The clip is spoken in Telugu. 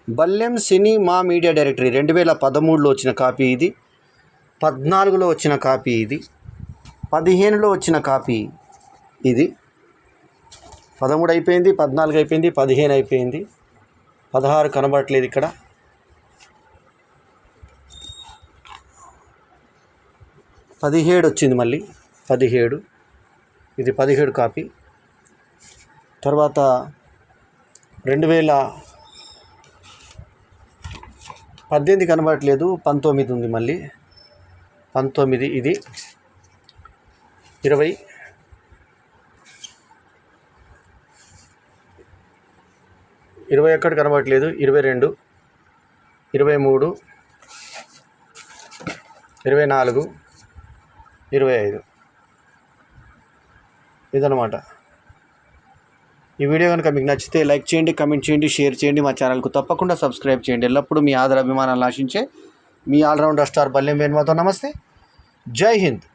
బల్లెం సినిమా మీడియా డైరెక్టరీ 2013లో వచ్చిన కాపీ ఇది, 14లో వచ్చిన కాపీ ఇది, 15లో వచ్చిన కాపీ ఇది. 13 అయిపోయింది, 14 అయిపోయింది, 15 అయిపోయింది, 16 కనబడట్లేదు ఇక్కడ. 17 వచ్చింది మళ్ళీ, 17 ఇది 17 కాపీ. తర్వాత 2018 కనబడట్లేదు, 19 ఉంది మళ్ళీ, 19 ఇది, 20, 21 కనబడట్లేదు, 22, 23, 24, 25 ఇదన్నమాట. ఈ వీడియో కనుక మీకు నచ్చితే లైక్ చేయండి, కమెంట్ చేయండి, షేర్ చేయండి. మా ఛానల్కు తప్పకుండా సబ్స్క్రైబ్ చేయండి. ఎల్లప్పుడూ మీ ఆదర అభిమానాలను ఆశించే మీ ఆల్రౌండర్ స్టార్ బల్లెం వేణుమాధవ్. నమస్తే, జై హింద్.